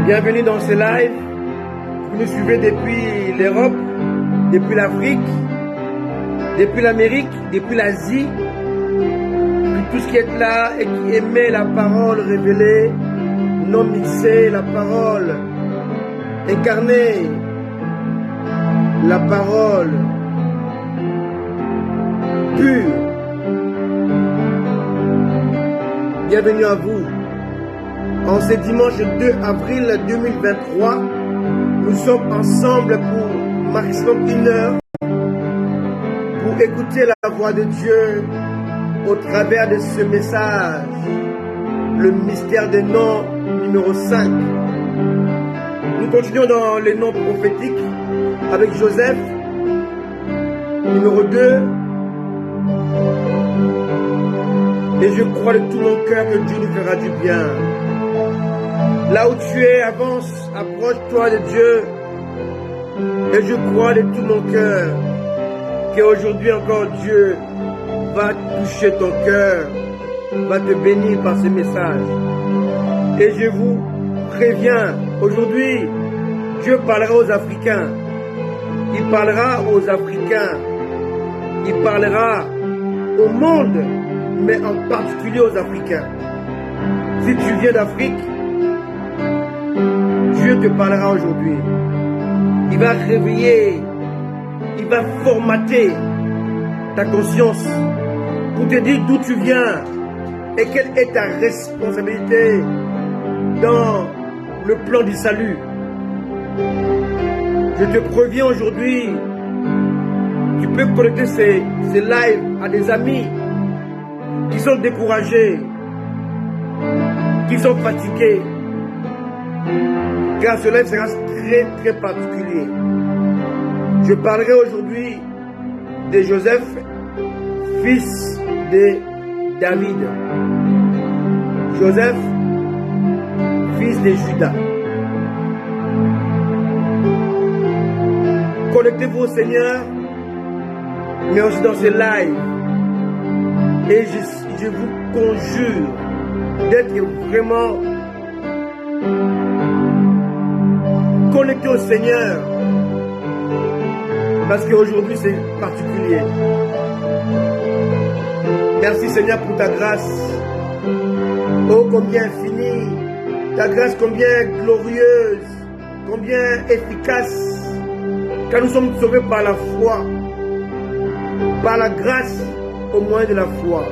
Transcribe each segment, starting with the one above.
Bienvenue dans ce live. Vous nous suivez depuis l'Europe, depuis l'Afrique, depuis l'Amérique, depuis l'Asie. Tout ce qui est là et qui aimait la parole révélée, non mixée, la parole incarnée, la parole pure. Bienvenue à vous. En ce dimanche 2 avril 2023, nous sommes ensemble pour maximum 1 heure pour écouter la voix de Dieu au travers de ce message, le mystère des noms numéro 5. Nous continuons dans les noms prophétiques avec Joseph, numéro 2. Et je crois de tout mon cœur que Dieu nous fera du bien. Là où tu es, avance, approche-toi de Dieu. Et je crois de tout mon cœur qu'aujourd'hui encore Dieu va toucher ton cœur, va te bénir par ce message. Et je vous préviens, aujourd'hui, Dieu parlera aux Africains. Il parlera aux Africains. Il parlera au monde, mais en particulier aux Africains. Si tu viens d'Afrique, Dieu te parlera aujourd'hui. Il va réveiller, il va formater ta conscience pour te dire d'où tu viens et quelle est ta responsabilité dans le plan du salut. Je te préviens aujourd'hui, tu peux connecter ces lives à des amis qui sont découragés, qui sont fatigués, car ce live sera très très particulier. Je parlerai aujourd'hui de Joseph, fils de David. Joseph, fils de Judas. Connectez-vous au Seigneur, mais aussi dans ce live. Et je vous conjure d'être vraiment connecté au Seigneur. Parce qu'aujourd'hui c'est particulier. Merci Seigneur pour ta grâce. Oh combien infinie. Ta grâce combien glorieuse. Combien efficace. Car nous sommes sauvés par la foi. Par la grâce au moyen de la foi.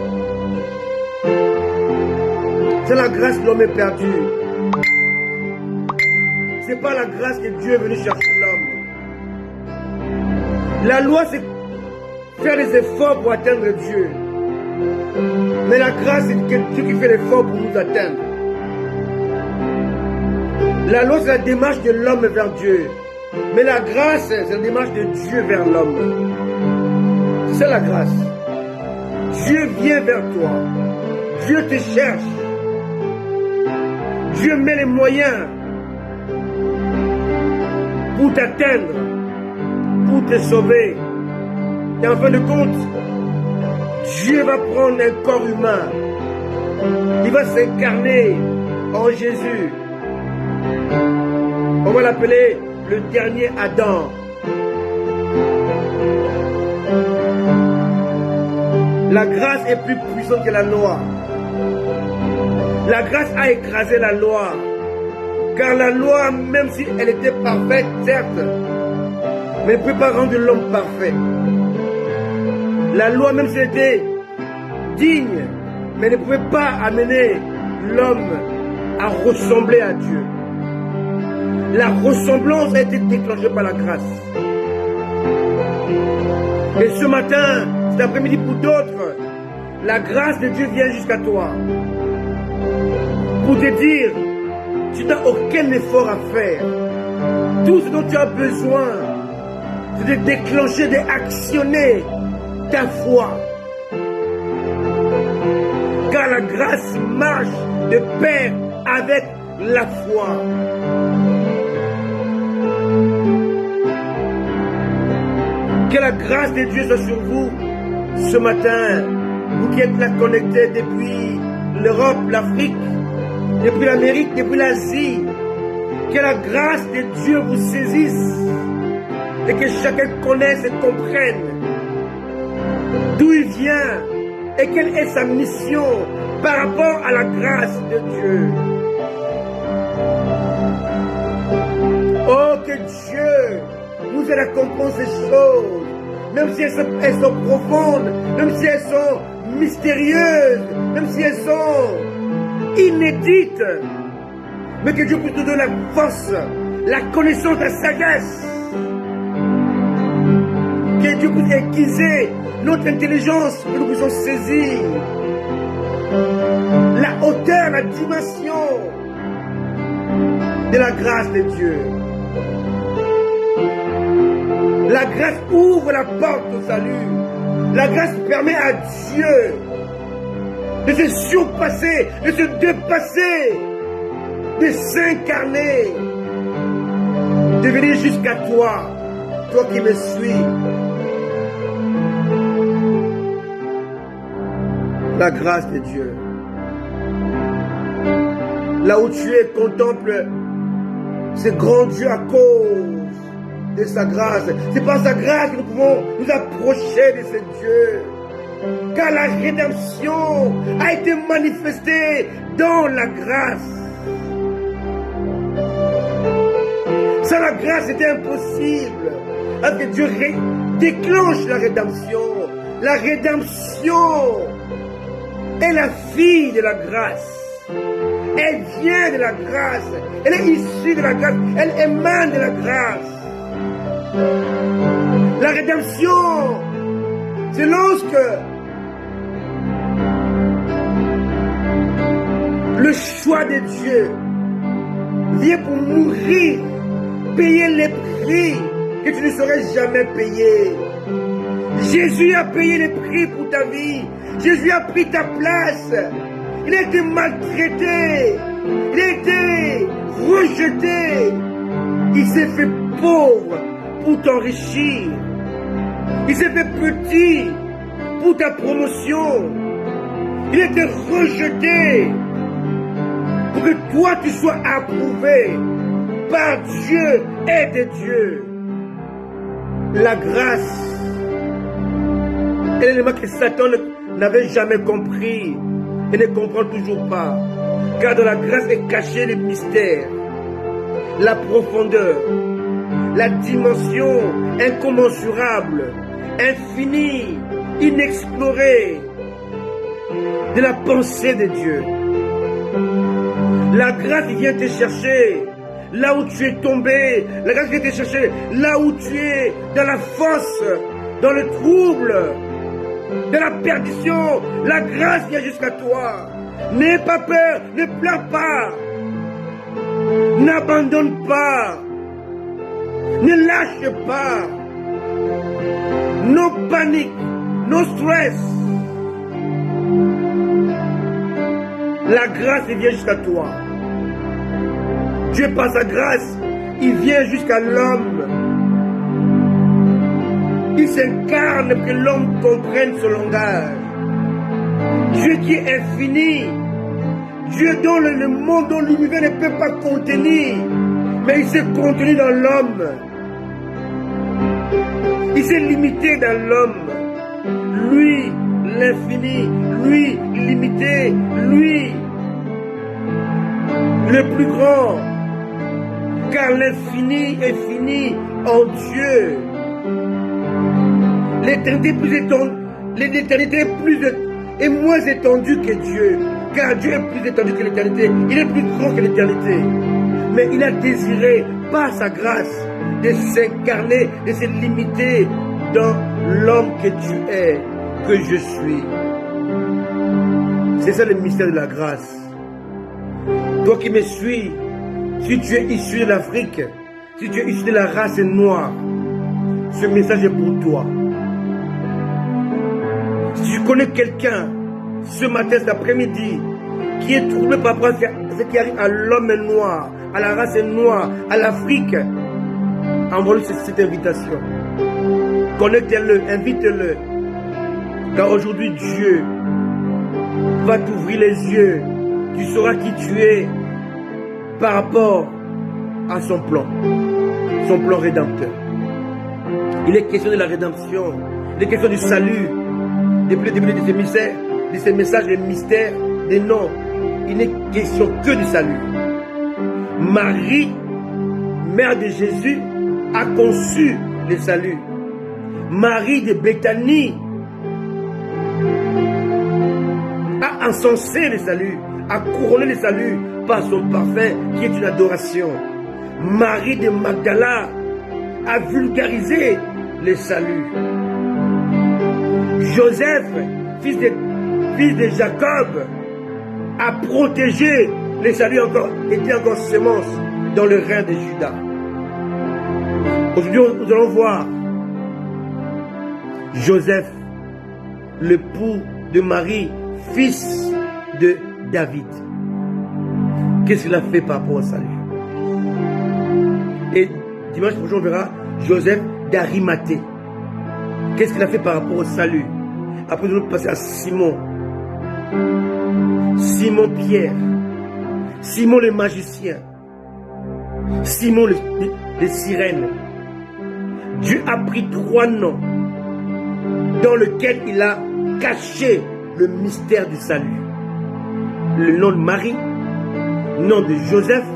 C'est la grâce de l'homme est perdu. C'est pas la grâce que Dieu est venu chercher l'homme. La loi, c'est faire des efforts pour atteindre Dieu. Mais la grâce, c'est Dieu qui fait l'effort pour nous atteindre. La loi, c'est la démarche de l'homme vers Dieu. Mais la grâce, c'est la démarche de Dieu vers l'homme. C'est la grâce. Dieu vient vers toi. Dieu te cherche. Dieu met les moyens pour t'atteindre, pour te sauver. Et en fin de compte, Dieu va prendre un corps humain. Il va s'incarner en Jésus. On va l'appeler le dernier Adam. La grâce est plus puissante que la loi. La grâce a écrasé la loi. Car la loi, même si elle était parfaite, certes, mais ne peut pas rendre l'homme parfait. La loi, même si elle était digne, mais ne pouvait pas amener l'homme à ressembler à Dieu. La ressemblance a été déclenchée par la grâce. Et ce matin, cet après-midi pour d'autres, la grâce de Dieu vient jusqu'à toi. Pour te dire, tu n'as aucun effort à faire. Tout ce dont tu as besoin, c'est de déclencher, d'actionner ta foi. Car la grâce marche de pair avec la foi. Que la grâce de Dieu soit sur vous ce matin. Vous qui êtes là connectés depuis l'Europe, l'Afrique, depuis l'Amérique, depuis l'Asie, Que la grâce de Dieu vous saisisse et que chacun connaisse et comprenne d'où il vient et quelle est sa mission par rapport à la grâce de Dieu. Oh, que Dieu nous aide à comprendre ces choses, même si elles sont profondes, même si elles sont mystérieuses, même si elles sont inédites, mais que Dieu puisse nous donner la force, la connaissance, la sagesse, que Dieu puisse aiguiser notre intelligence, que nous puissions saisir la hauteur, la dimension de la grâce de Dieu. La grâce ouvre la porte au salut. La grâce permet à Dieu de se surpasser, de se dépasser, de s'incarner, de venir jusqu'à toi, toi qui me suis. La grâce de Dieu. Là où tu es, contemple ce grand Dieu à cause de sa grâce. C'est par sa grâce que nous pouvons nous approcher de ce Dieu. Car la rédemption a été manifestée dans la grâce. Sans la grâce, c'était impossible. Parce que Dieu déclenche la rédemption. La rédemption est la fille de la grâce. Elle vient de la grâce. Elle est issue de la grâce. Elle émane de la grâce. La rédemption, c'est lorsque le choix de Dieu vient pour mourir, payer les prix que tu ne saurais jamais payer. Jésus a payé les prix pour ta vie. Jésus a pris ta place. Il a été maltraité. Il a été rejeté. Il s'est fait pauvre pour t'enrichir. Il s'est fait petit pour ta promotion. Il a été rejeté pour que toi tu sois approuvé par Dieu et de Dieu. La grâce est l'élément que Satan n'avait jamais compris et ne comprend toujours pas. Car dans la grâce est caché le mystère, la profondeur, la dimension incommensurable, infinie, inexplorée de la pensée de Dieu. La grâce vient te chercher là où tu es tombé. La grâce vient te chercher là où tu es, dans la fosse, dans le trouble, dans la perdition. La grâce vient jusqu'à toi. N'aie pas peur, ne pleure pas, n'abandonne pas, ne lâche pas. No panique, no stress. La grâce vient jusqu'à toi. Dieu par sa grâce, il vient jusqu'à l'homme. Il s'incarne pour que l'homme comprenne son langage. Dieu qui est infini, Dieu dont le monde, dont l'univers ne peut pas contenir, mais il s'est contenu dans l'homme. Il s'est limité dans l'homme. Lui, l'infini, lui, limité, lui, le plus grand. Car l'infini est fini en Dieu. L'éternité est moins étendue que Dieu. Car Dieu est plus étendu que l'éternité. Il est plus grand que l'éternité. Mais il a désiré, par sa grâce, de s'incarner, de se limiter dans l'homme que tu es, que je suis. C'est ça le mystère de la grâce. Toi qui me suis, si tu es issu de l'Afrique, si tu es issu de la race noire, ce message est pour toi. Si tu connais quelqu'un, ce matin, cet après-midi, qui est troublé par rapport à ce qui arrive à l'homme noir, à la race noire, à l'Afrique, envoie-lui cette invitation. Connectez-le, invite-le. Car aujourd'hui, Dieu va t'ouvrir les yeux. Tu sauras qui tu es par rapport à son plan rédempteur. Il est question de la rédemption, il est question du salut, depuis le début de ces messages, les mystères, des noms. Il n'est question que du salut. Marie, mère de Jésus, a conçu le salut. Marie de Béthanie a encensé le salut, a couronné le salut par son parfum qui est une adoration. Marie de Magdala a vulgarisé le salut. Joseph, fils de Jacob, a protégé le salut, était encore semence dans le rein de Judas. Aujourd'hui, nous allons voir Joseph, l'époux de Marie, fils de David. Qu'est-ce qu'il a fait par rapport au salut? Et dimanche prochain, on verra Joseph d'Arimathée. Qu'est-ce qu'il a fait par rapport au salut? Après, nous allons passer à Simon. Simon Pierre. Simon le magicien. Simon les sirènes. Dieu a pris 3 noms dans lesquels il a caché le mystère du salut. Le nom de Marie, nom de Joseph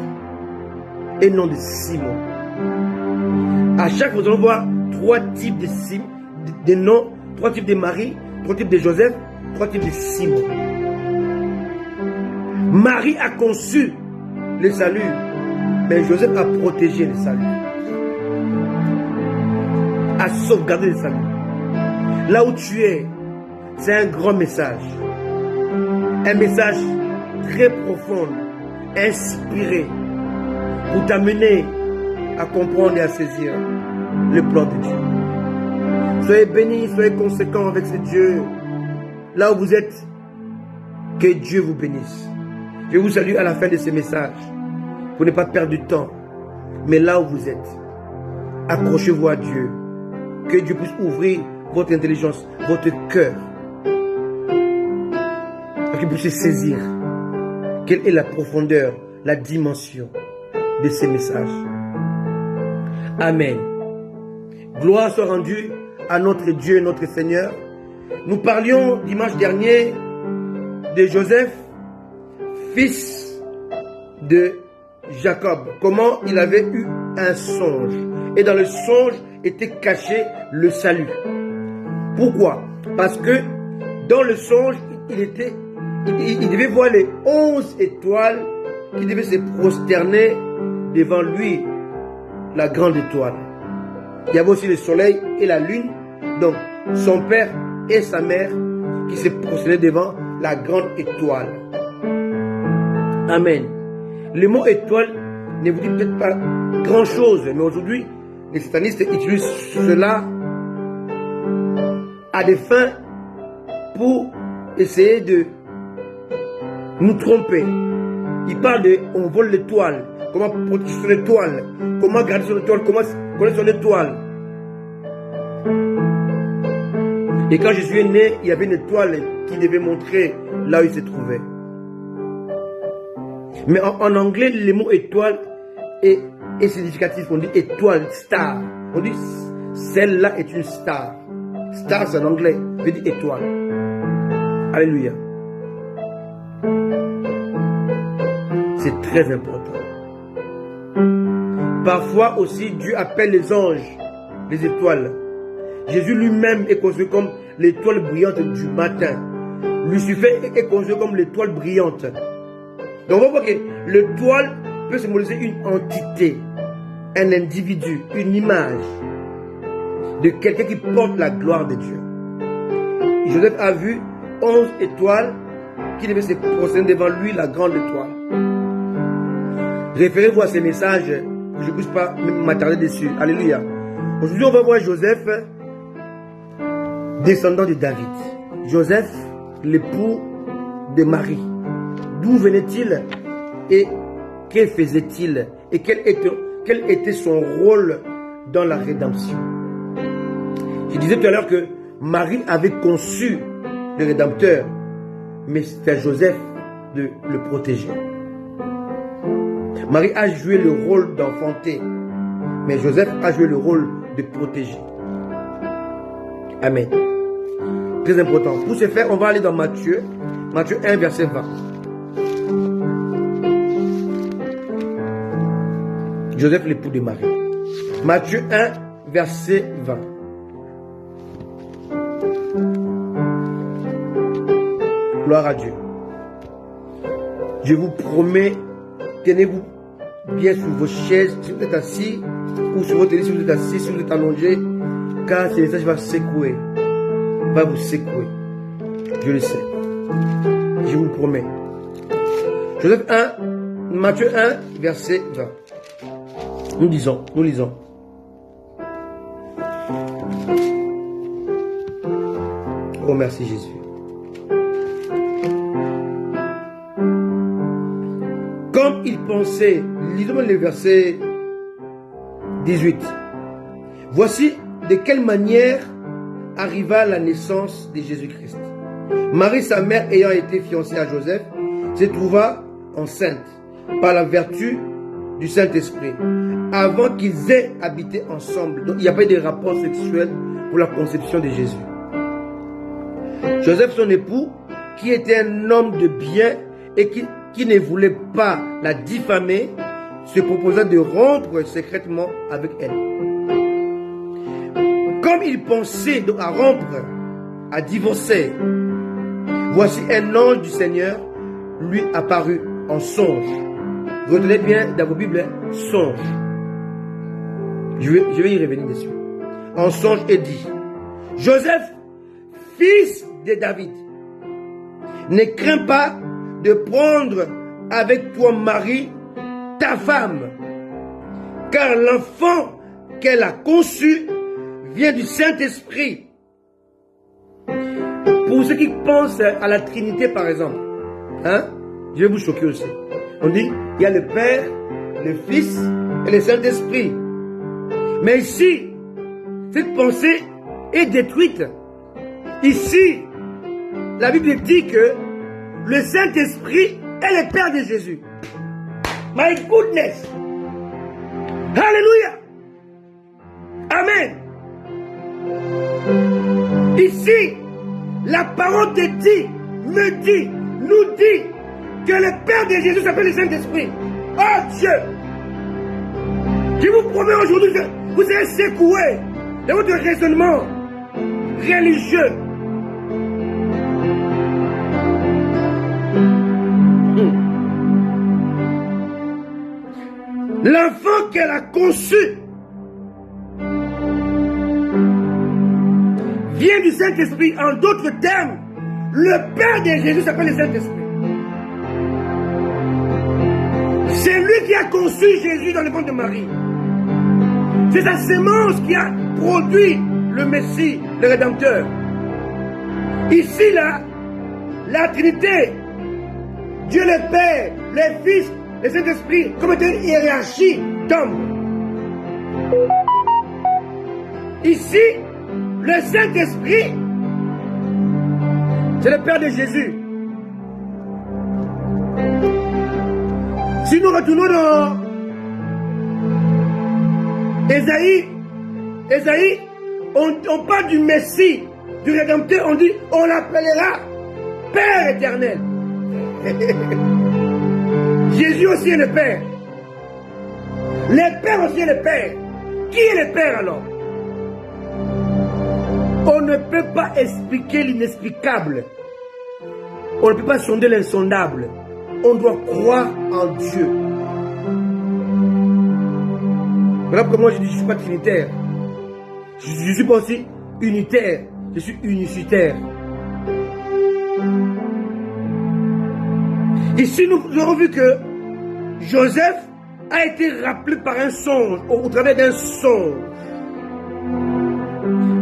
et nom de Simon. À chaque fois, nous allons voir 3 types de noms, 3 types de Marie, 3 types de Joseph, 3 types de Simon. Marie a conçu le salut, mais Joseph a protégé le salut, a sauvegardé le salut. Là où tu es, c'est un grand message. Un message très profond, inspiré, pour t'amener à comprendre et à saisir le plan de Dieu. Soyez bénis, soyez conséquents avec ce Dieu. Là où vous êtes, que Dieu vous bénisse. Je vous salue à la fin de ce message, pour ne pas perdre du temps. Mais là où vous êtes, accrochez-vous à Dieu. Que Dieu puisse ouvrir votre intelligence, votre cœur, pour que vous puissiez saisir quelle est la profondeur, la dimension de ces messages. Amen. Gloire soit rendue à notre Dieu et notre Seigneur. Nous parlions dimanche dernier de Joseph, fils de Jacob. Comment il avait eu un songe. Et dans le songe était caché le salut. Pourquoi? Parce que dans le songe, il devait voir les 11 étoiles qui devaient se prosterner devant lui, la grande étoile. Il y avait aussi le soleil et la lune, donc son père et sa mère qui se prosternaient devant la grande étoile. Amen. Le mot étoile ne vous dit peut-être pas grand-chose, mais aujourd'hui, les satanistes utilisent cela à des fins pour essayer de nous tromper. Ils parlent de on vole l'étoile, comment protéger son étoile, comment garder son étoile, comment connaître son étoile. Et quand je suis né, il y avait une étoile qui devait montrer là où il se trouvait. Mais en anglais, le mot étoile est significatif. On dit étoile, star. On dit celle-là est une star. Star, c'est en anglais, veut dire étoile. Alléluia. C'est très important. Parfois aussi, Dieu appelle les anges les étoiles. Jésus lui-même est conçu comme l'étoile brillante du matin. Lucifer est conçu comme l'étoile brillante. Donc on va voir que l'étoile peut symboliser une entité, un individu, une image de quelqu'un qui porte la gloire de Dieu. Et Joseph a vu 11 étoiles qui devaient se prosterner devant lui, la grande étoile. Référez-vous à ces messages, que je ne puisse pas m'attarder dessus. Alléluia. Aujourd'hui, on va voir Joseph, descendant de David. Joseph, l'époux de Marie. D'où venait-il et que faisait-il et quel était son rôle dans la rédemption? Je disais tout à l'heure que Marie avait conçu le Rédempteur, mais c'était à Joseph de le protéger. Marie a joué le rôle d'enfanter, mais Joseph a joué le rôle de protéger. Amen. Très important. Pour ce faire, on va aller dans Matthieu 1, verset 20. Joseph, l'époux de Marie. Matthieu 1, verset 20. Gloire à Dieu. Je vous promets, tenez-vous bien sur vos chaises, si vous êtes assis, ou sur votre lit, si vous êtes assis, si vous êtes allongé, car ce message va secouer, va vous secouer. Je le sais. Je vous le promets. Joseph 1, Matthieu 1, verset 20. Nous lisons. Oh, merci Jésus. Comme il pensait, lisons le verset 18. Voici de quelle manière arriva la naissance de Jésus-Christ. Marie, sa mère, ayant été fiancée à Joseph, se trouva enceinte par la vertu du Saint-Esprit, avant qu'ils aient habité ensemble. Donc il n'y a pas eu de rapport sexuel pour la conception de Jésus. Joseph, son époux, qui était un homme de bien et qui ne voulait pas la diffamer, se proposa de rompre secrètement avec elle. Comme il pensait donc à rompre, à divorcer, voici un ange du Seigneur lui apparut en songe. Retenez bien dans vos Bibles, songe. Je vais y revenir dessus. En songe et dit, Joseph, fils de David, ne crains pas de prendre avec toi Marie, ta femme, car l'enfant qu'elle a conçu vient du Saint-Esprit. Pour ceux qui pensent à la Trinité, par exemple, je vais vous choquer aussi. On dit, il y a le Père, le Fils et le Saint-Esprit. Mais ici, cette pensée est détruite. Ici, la Bible dit que le Saint-Esprit est le Père de Jésus. My goodness! Alléluia! Amen! Ici, la parole te dit, nous dit que le Père de Jésus s'appelle le Saint-Esprit. Oh Dieu! Je vous promets aujourd'hui que vous serez secoués de votre raisonnement religieux. L'enfant qu'elle a conçu vient du Saint-Esprit. En d'autres termes, le Père de Jésus s'appelle le Saint-Esprit. C'est lui qui a conçu Jésus dans le ventre de Marie. C'est sa sémence qui a produit le Messie, le Rédempteur. Ici, là, la Trinité, Dieu le Père, le Fils, le Saint-Esprit, comme une hiérarchie d'hommes. Ici, le Saint-Esprit, c'est le Père de Jésus. Si nous retournons dans Ésaïe, on parle du Messie, du Rédempteur, on dit, on l'appellera Père éternel. Jésus aussi est le Père. Le Père aussi est le Père. Qui est le Père alors? On ne peut pas expliquer l'inexplicable. On ne peut pas sonder l'insondable. On doit croire en Dieu. Voilà pourquoi moi je dis je ne suis pas trinitaire. Je ne suis pas aussi unitaire. Je suis unicitaire. Ici, nous avons vu que Joseph a été rappelé par un songe, au travers d'un songe.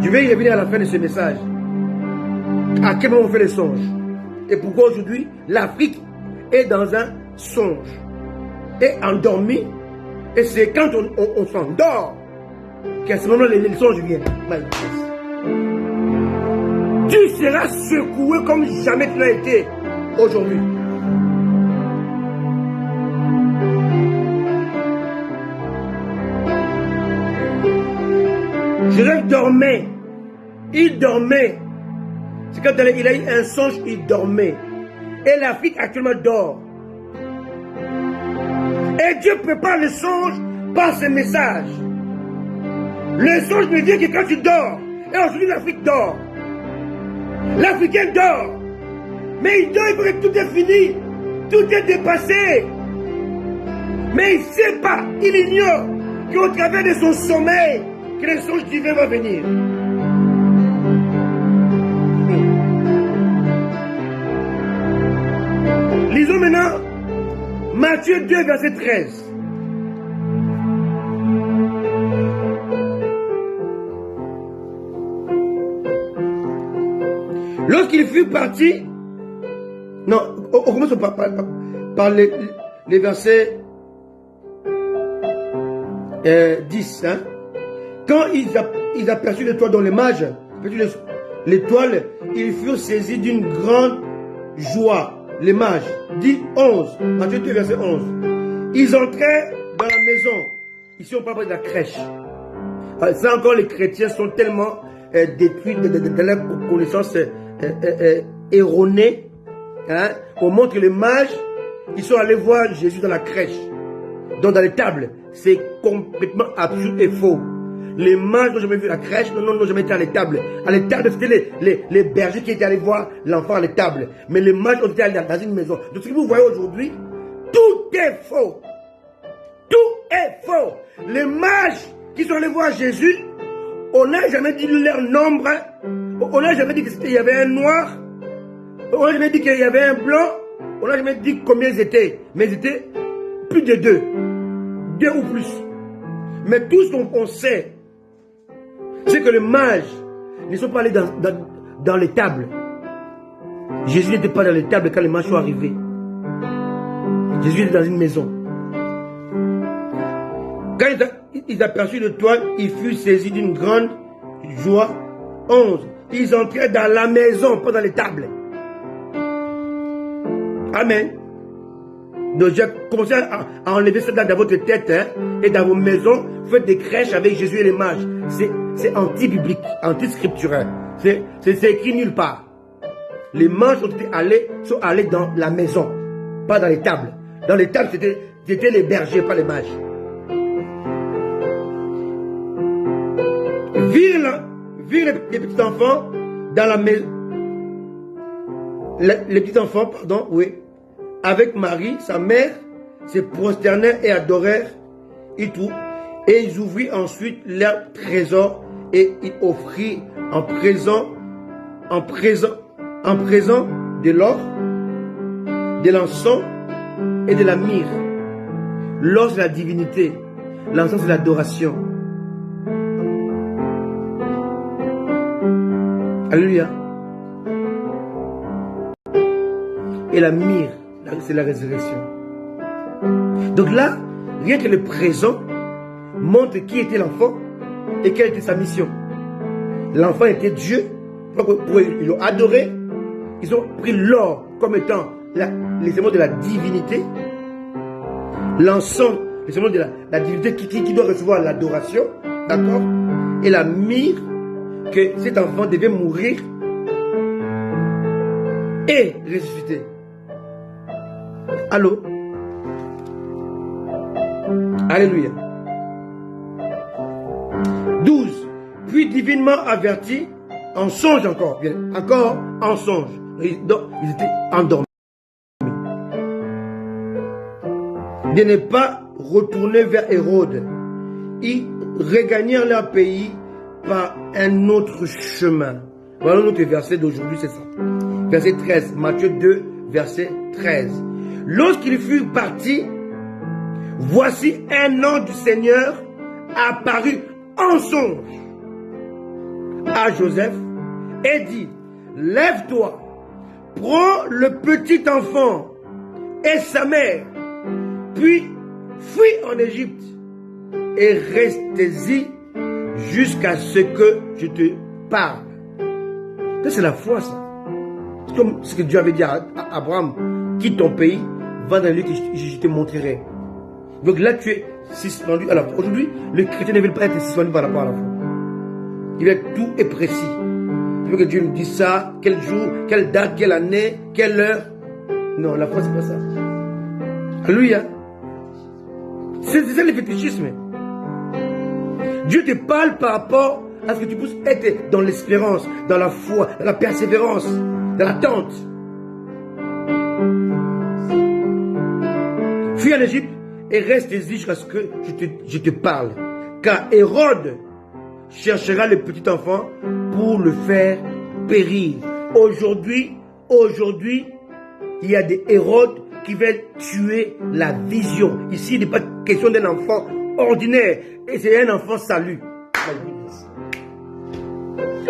Je vais y revenir à la fin de ce message. À quel moment on fait les songes? Et pourquoi aujourd'hui l'Afrique est dans un songe, est endormie. Et c'est quand on s'endort qu'à ce moment les songes viennent. Tu seras secoué comme jamais tu l'as été aujourd'hui. Joseph dormait. Il dormait. C'est quand il a eu un songe, il dormait. Et l'Afrique actuellement dort. Et Dieu prépare le songe par ce message. Le songe me dit que quand tu dors, et aujourd'hui l'Afrique dort. L'Africain dort. Mais il dort, il veut que tout est fini. Tout est dépassé. Mais il ne sait pas, il ignore qu'au travers de son sommeil, que le songe divin va venir. Lisons maintenant Matthieu 2, verset 13. Lorsqu'il fut parti, non, on commence par les versets 10. Hein? Quand ils aperçurent l'étoile dans les mages, l'étoile, ils furent saisis d'une grande joie. Les mages, dit 11, Matthieu 2, verset 11. Ils entraient dans la maison. Ici, on parle de la crèche. Ça encore, les chrétiens sont tellement détruits de leur connaissance erronée. Hein? On montre que les mages, ils sont allés voir Jésus dans la crèche, donc dans les tables. C'est complètement absurde et faux. Les mages n'ont jamais vu la crèche, n'ont jamais été à l'étable. À l'étable, c'était les bergers qui étaient allés voir l'enfant à l'étable. Mais les mages ont été allés dans une maison. Donc ce que vous voyez aujourd'hui, tout est faux. Tout est faux. Les mages qui sont allés voir Jésus, on n'a jamais dit leur nombre. On n'a jamais dit qu'il y avait un noir. On n'a jamais dit qu'il y avait un blanc. On n'a jamais dit combien ils étaient. Mais ils étaient plus de deux. Deux ou plus. Mais tout ce qu'on sait, c'est que les mages ne sont pas allés dans les tables. Jésus n'était pas dans les tables quand les mages sont arrivés. Jésus était dans une maison. Quand ils aperçurent l'étoile, ils furent saisis d'une grande joie. 11. Ils entraient dans la maison, pas dans les tables. Amen. Donc j'ai commencé à enlever ça dans votre tête, hein, et dans vos maisons, faites des crèches avec Jésus et les mages. C'est anti-biblique, anti-scripturel. C'est écrit nulle part. Les mages sont allés dans la maison, pas dans les tables. Dans les tables, c'était les bergers, pas les mages. Virent les petits enfants dans la maison. Les petits enfants, pardon, oui. Avec Marie, sa mère, se prosternèrent et adorèrent et tout. Et ils ouvrirent ensuite leur trésor et ils offrirent en présent de l'or, de l'encens et de la myrrhe. L'or c'est la divinité, l'encens c'est l'adoration. Alléluia. Et la myrrhe, c'est la résurrection. Donc là, rien que le présent montre qui était l'enfant et quelle était sa mission. L'enfant était Dieu, ils l'ont adoré, ils ont pris l'or comme étant les éléments de la divinité, l'encens, les éléments de la divinité qui doit recevoir l'adoration, d'accord, et la myrrhe, que cet enfant devait mourir et ressusciter. Allô? Alléluia. 12. Puis divinement averti, en songe encore en songe. Donc, ils étaient endormis. De ne pas retourner vers Hérode. Ils regagnèrent leur pays par un autre chemin. Voilà notre verset d'aujourd'hui, c'est ça. Verset 13, Matthieu 2, verset 13. Lorsqu'il fut parti, voici un ange du Seigneur apparut en songe à Joseph et dit, lève-toi, prends le petit enfant et sa mère, puis fuis en Égypte et restez-y jusqu'à ce que je te parle. Ça, c'est la foi, ça. C'est comme ce que Dieu avait dit à Abraham, quitte ton pays, va dans le lieu que je te montrerai. Donc là, tu es suspendu. Alors, aujourd'hui, les chrétiens ne veulent pas être suspendus par rapport à la foi. Il veut être tout et précis. Il veut que Dieu nous dise ça, quel jour, quelle date, quelle année, quelle heure. Non, la foi, c'est pas ça. Alléluia. C'est ça le fétichisme. Dieu te parle par rapport à ce que tu puisses être dans l'espérance, dans la foi, dans la persévérance, dans l'attente. Fuis en Égypte et reste ici jusqu'à ce que je te parle. Car Hérode cherchera le petit enfant pour le faire périr. Aujourd'hui, il y a des Hérodes qui veulent tuer la vision. Ici, il n'est pas question d'un enfant ordinaire. Et c'est un enfant salut.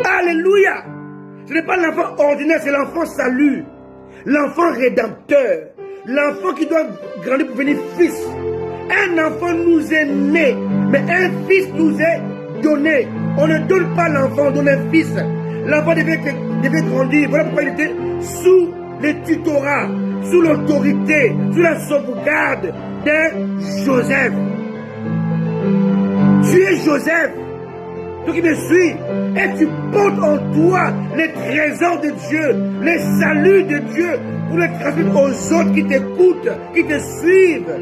Alléluia. Ce n'est pas l'enfant ordinaire, c'est l'enfant salut. L'enfant rédempteur. L'enfant qui doit grandir pour devenir fils. Un enfant nous est né, mais un fils nous est donné. On ne donne pas l'enfant, on donne un fils. L'enfant devait grandir. Voilà pourquoi il était sous le tutorat, sous l'autorité, sous la sauvegarde de Joseph. Tu es Joseph, toi qui me suis, et tu portes en toi les trésors de Dieu, les saluts de Dieu, pour les transmettre aux autres qui t'écoutent, qui te suivent,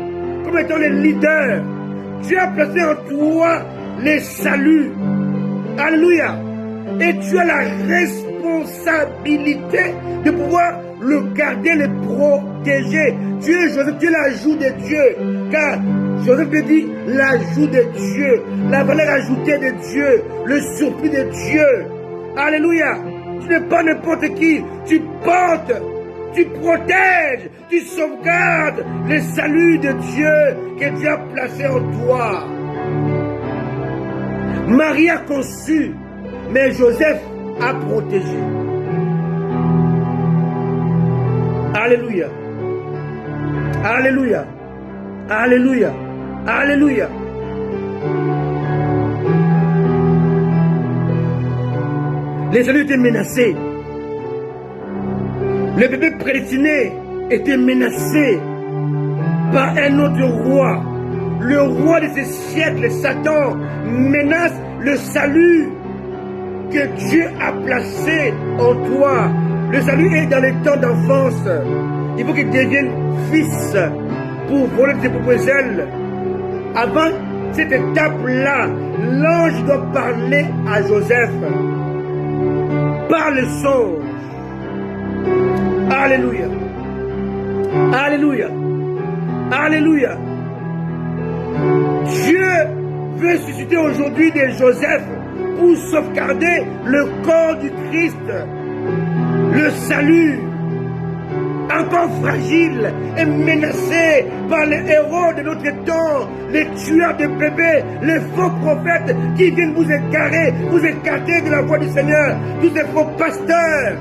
comme étant les leaders. Dieu a placé en toi les saluts. Alléluia. Et tu as la responsabilité de pouvoir le garder, le protéger. Tu es Joseph, tu es l'ajout de Dieu. Car Joseph te dit l'ajout de Dieu, la valeur ajoutée de Dieu, le surplus de Dieu. Alléluia. Tu n'es pas n'importe qui. Tu portes, tu protèges, tu sauvegardes le salut de Dieu que Dieu a placé en toi. Marie a conçu, mais Joseph a protégé. Alléluia. Alléluia. Alléluia. Alléluia. Les saluts étaient menacés. Le bébé prédestiné était menacé par un autre roi. Le roi de ces siècles, Satan, menace le salut que Dieu a placé en toi. Le salut est dans les temps d'enfance. Il faut qu'il devienne fils pour voler de ses propres ailes. Avant cette étape-là, l'ange doit parler à Joseph par le songe. Alléluia. Alléluia. Alléluia. Dieu veut susciter aujourd'hui des Joseph pour sauvegarder le corps du Christ. Le salut, encore fragile et menacé par les héros de notre temps, les tueurs de bébés, les faux prophètes qui viennent vous égarer, vous écarter de la voie du Seigneur, tous ces faux pasteurs.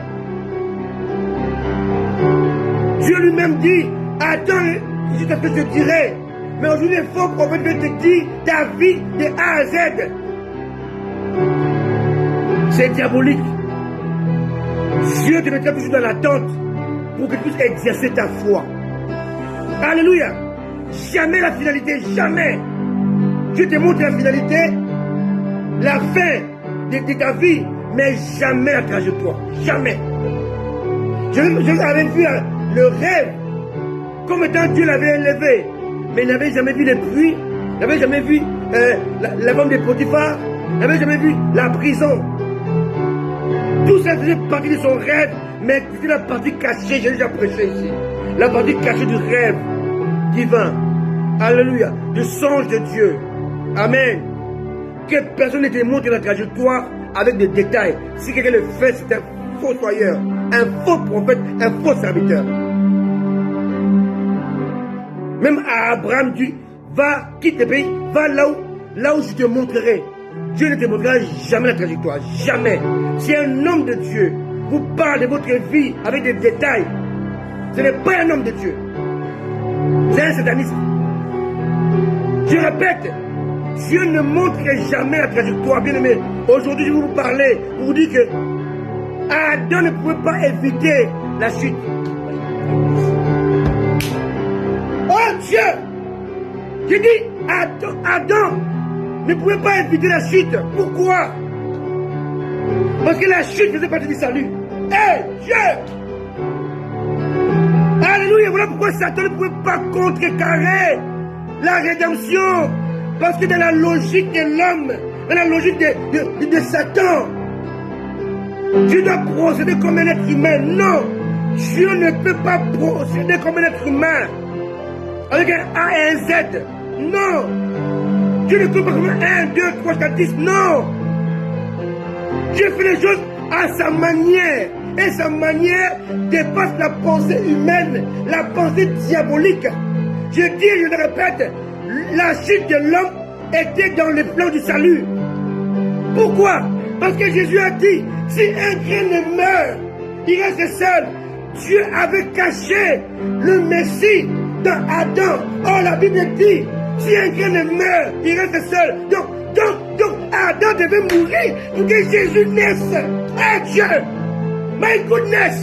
Dieu lui-même dit, attends, je te dirai. Mais aujourd'hui, les faux prophètes viennent te dire ta vie de A à Z. C'est diabolique. Dieu te mettra toujours dans l'attente pour que tu puisses exercer ta foi. Alléluia. Jamais la finalité, jamais. Dieu te montre la finalité, la fin de ta vie, mais jamais la trajectoire. Jamais. Je avais vu le rêve, comme étant Dieu l'avait élevé, mais il n'avait jamais vu les pluies, il n'avait jamais vu la femme de Potiphar, il n'avait jamais vu la prison. Tout ça faisait partie de son rêve, mais c'était la partie cachée, j'ai déjà prêché ici. La partie cachée du rêve divin. Alléluia. Du songe de Dieu. Amen. Que personne ne te montre la trajectoire avec des détails. Si quelqu'un le fait, c'est un fossoyeur, un faux prophète, un faux serviteur. Même à Abraham dit, va, quitte le pays, va là où je te montrerai. Dieu ne te montrera jamais la trajectoire, jamais. Si un homme de Dieu vous parle de votre vie avec des détails, ce n'est pas un homme de Dieu. C'est un satanisme. Je répète, Dieu ne montre jamais la trajectoire, bien aimé. Aujourd'hui, je vais vous parler, pour vous dire que Adam ne pouvait pas éviter la chute. Oh Dieu! J'ai dit, Adam ne pouvait pas éviter la chute. Pourquoi? Parce que la chute faisait partie du salut. Hey, Dieu! Alléluia, voilà pourquoi Satan ne pouvait pas contrecarrer la rédemption. Parce que dans la logique de l'homme, dans la logique de Satan, Dieu doit procéder comme un être humain. Non, Dieu ne peut pas procéder comme un être humain. Avec un A et un Z. Non. Dieu ne peut pas comme 1, 2, 3, 4, 10. Non. Dieu fait les choses à sa manière. Et sa manière dépasse la pensée humaine, la pensée diabolique. Je dis, je le répète, la chute de l'homme était dans le plan du salut. Pourquoi? Parce que Jésus a dit, si un grain meurt, il reste seul. Dieu avait caché le Messie dans Adam. Or la Bible dit, si un grain meurt, il reste seul. Donc Adam devait mourir pour que Jésus naisse. Ah Dieu! My goodness!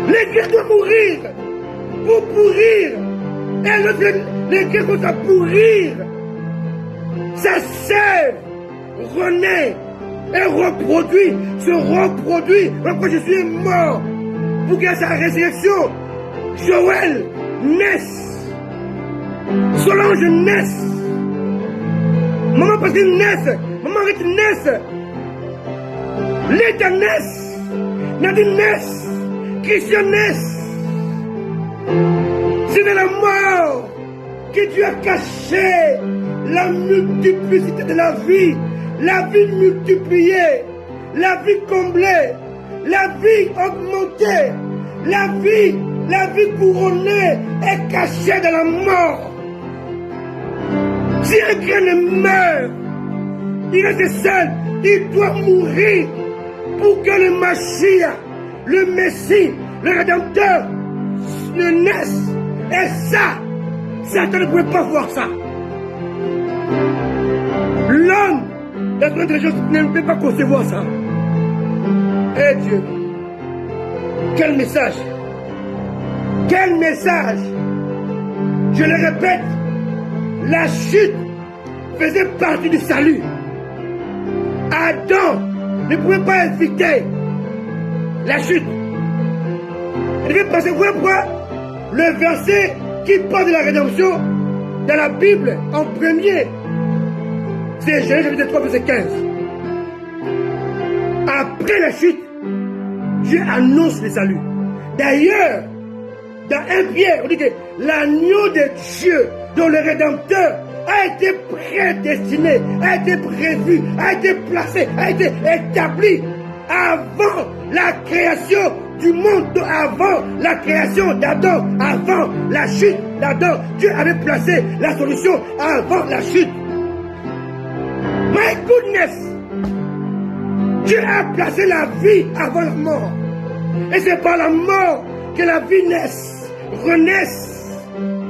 Les grains doivent mourir pour pourrir. Et lorsque les grains commencent à pourrir, sa sève renaît et se reproduit. Pourquoi je suis mort? Pour que sa résurrection, Joël naisse, Solange naisse, maman Pascal naisse, maman Rite naisse, Léta naisse, Nadine naisse, Christian naisse. C'est de la mort que Dieu a caché la multiplicité de la vie multipliée, la vie comblée, la vie augmentée, la vie couronnée est cachée dans la mort. Si un grain meurt, il reste seul, il doit mourir pour que le Mashiach, le Messie, le Rédempteur ne naisse. Et ça, Satan ne pouvait pas voir ça. L'homme, la première des choses, ne peut pas concevoir ça. Eh Dieu, quel message! Quel message! Je le répète, la chute faisait partie du salut. Adam ne pouvait pas éviter la chute. Il devait passer. Voilà pourquoi le verset qui parle de la rédemption dans la Bible en premier, c'est Genèse chapitre 3, verset 15. Après la chute, Dieu annonce le salut. D'ailleurs, dans 1 Pierre, on dit que l'agneau de Dieu, dont le Rédempteur a été prédestiné, a été prévu, a été placé, a été établi avant la création du monde, avant la création d'Adam, avant la chute d'Adam. Dieu avait placé la solution avant la chute. My goodness! Dieu a placé la vie avant la mort. Et c'est par la mort que la vie naisse, renaisse,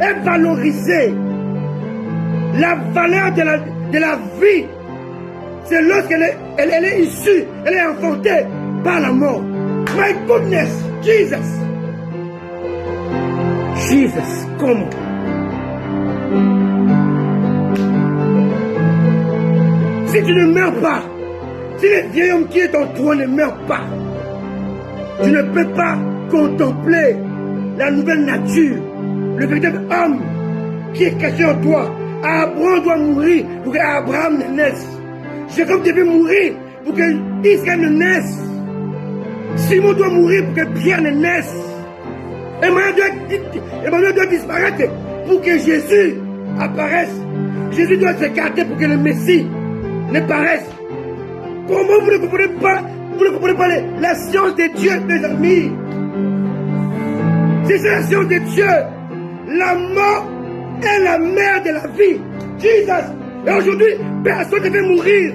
est valorisée. La valeur de la vie, c'est lorsqu'elle est issue, elle est enfantée par la mort. My goodness, Jesus! Jesus, comment? Si tu ne meurs pas, si le vieil homme qui est en toi ne meurt pas, tu ne peux pas contempler la nouvelle nature, le véritable homme qui est caché en toi. Abraham doit mourir pour qu'Abraham ne naisse. Jacob devait mourir pour que Israël ne naisse. Simon doit mourir pour que Pierre ne naisse. Emmanuel doit disparaître pour que Jésus apparaisse. Jésus doit s'écarter pour que le Messie ne paraisse. Comment vous ne comprenez pas? Vous ne comprenez pas la science de Dieu, mes amis. C'est la science de Dieu. La mort est la mère de la vie. Jesus. Et aujourd'hui, personne ne veut mourir.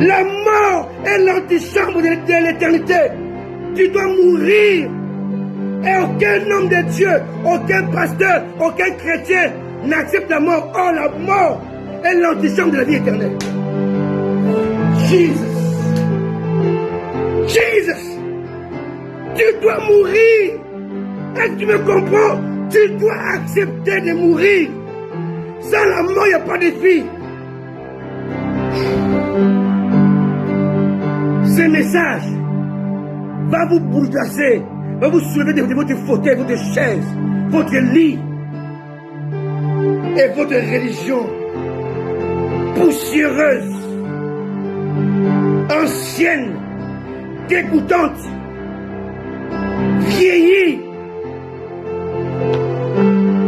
La mort est l'antichambre de l'éternité. Tu dois mourir. Et aucun homme de Dieu, aucun pasteur, aucun chrétien n'accepte la mort. Or, la mort est l'antichambre de la vie éternelle. Jesus. Jesus. Tu dois mourir. Est-ce que tu me comprends? Tu dois accepter de mourir. Sans la mort, il n'y a pas de vie. Ce message va vous bouleverser, va vous soulever de votre fauteuil, votre chaise, votre lit et votre religion poussiéreuse, ancienne, dégoûtante, vieillie.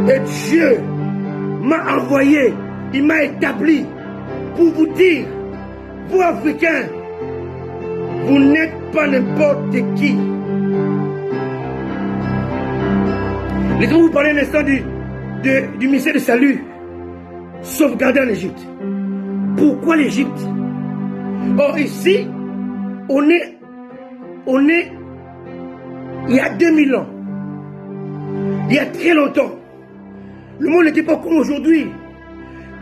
Et Dieu m'a envoyé, il m'a établi pour vous dire, vous Africains, vous n'êtes pas n'importe qui. Laissez-moi vous parler un instant du mystère de salut sauvegardé en Égypte. Pourquoi l'Égypte? Or ici, on est il y a 2000 ans. Il y a très longtemps. Le monde n'était pas comme aujourd'hui.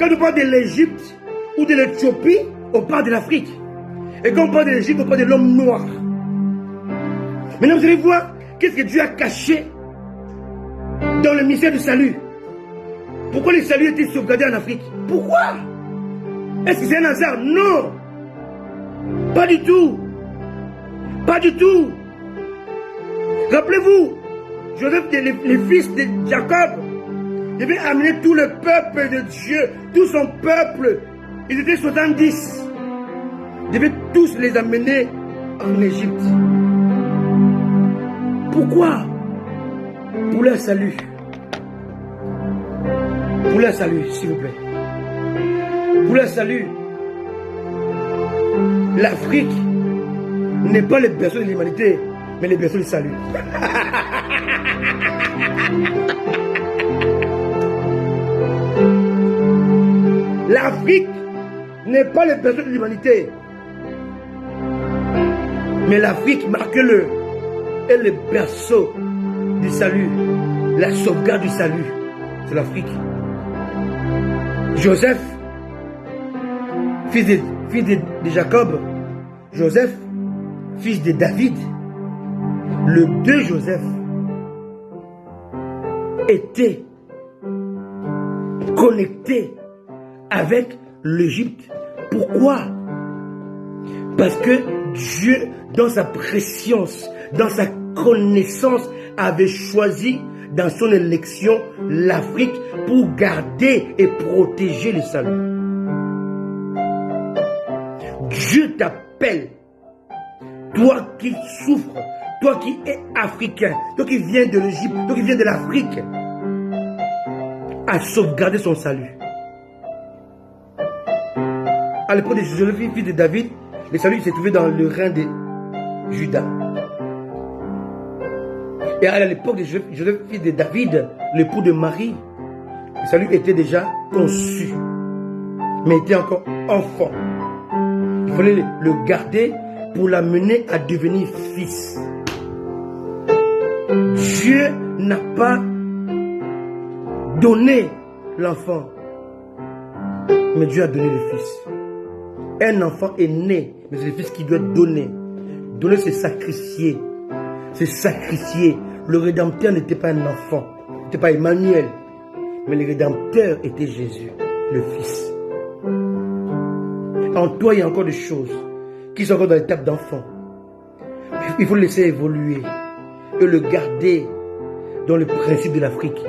Quand on parle de l'Égypte ou de l'Éthiopie, on parle de l'Afrique. Et quand on parle de l'Égypte, on parle de l'homme noir. Maintenant, vous allez voir qu'est-ce que Dieu a caché dans le mystère du salut. Pourquoi le salut était sauvegardé en Afrique? Pourquoi? Est-ce que c'est un hasard? Non. Pas du tout. Pas du tout. Rappelez-vous, Joseph, les fils de Jacob, devait amener tout le peuple de Dieu, tout son peuple. Ils étaient 70. Il devait tous les amener en Égypte. Pourquoi? Pour leur salut. Pour leur salut, s'il vous plaît. Pour leur salut. L'Afrique n'est pas le berceau de l'humanité, mais le berceau du salut. L'Afrique n'est pas le berceau de l'humanité, mais l'Afrique, marquez-le, est le berceau du salut, la sauvegarde du salut. C'est l'Afrique. Joseph, fils de Jacob, Joseph, fils de David, le deux Joseph était connecté avec l'Égypte. Pourquoi? Parce que Dieu, dans sa préscience, dans sa connaissance, avait choisi dans son élection l'Afrique pour garder et protéger le salut. Dieu t'appelle, toi qui souffres, toi qui es africain, toi qui viens de l'Égypte, toi qui viens de l'Afrique, à sauvegarder son salut. À l'époque de Joseph, fils de David, le salut s'est trouvé dans le rein de Juda. Et à l'époque de Joseph, fils de David, l'époux de Marie, le salut était déjà conçu, mais était encore enfant. Il fallait le garder pour l'amener à devenir fils. Dieu n'a pas donné l'enfant, mais Dieu a donné le fils. Un enfant est né, mais c'est le fils qui doit donner. Donner, c'est sacrifier. C'est sacrifier. Le Rédempteur n'était pas un enfant, n'était pas Emmanuel, mais le Rédempteur était Jésus, le Fils. En toi, il y a encore des choses qui sont encore dans l'étape d'enfant. Il faut le laisser évoluer et le garder dans le principe de l'Afrique.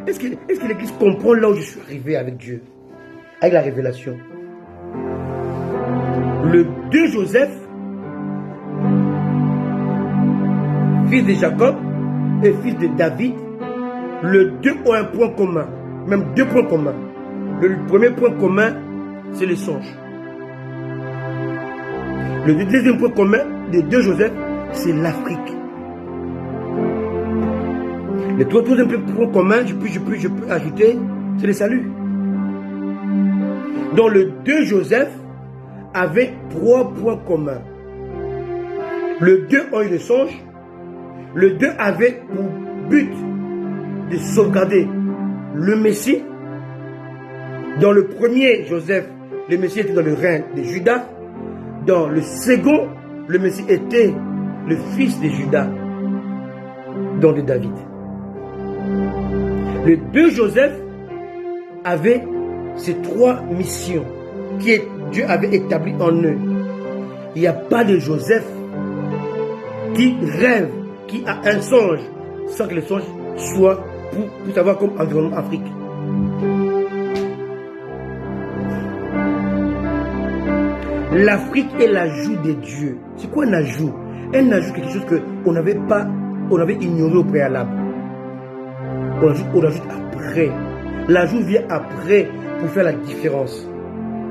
Est-ce que l'Église comprend là où je suis arrivé avec Dieu, avec la révélation? Le deux Joseph, fils de Jacob et fils de David, le deux ont un point commun, même deux points communs. Le premier point commun, c'est le songe. Le deuxième point commun des deux Joseph, c'est l'Afrique. Le troisième point commun, je peux ajouter, c'est le salut. Donc le deux Joseph avait trois points communs. Le deux a eu le songe. Le deux avait pour but de sauvegarder le Messie. Dans le premier Joseph, le Messie était dans le rein de Juda. Dans le second, le Messie était le fils de Juda, donc de David. Les deux Joseph avaient ces 3 missions que Dieu avait établies en eux, il n'y a pas de Joseph qui rêve, qui a un songe, sans que le songe soit pour savoir comme environnement Afrique. L'Afrique est l'ajout de Dieu. C'est quoi un ajout? Un ajout, quelque chose qu'on n'avait pas, on avait ignoré au préalable. On ajoute après. L'ajout vient après pour faire la différence.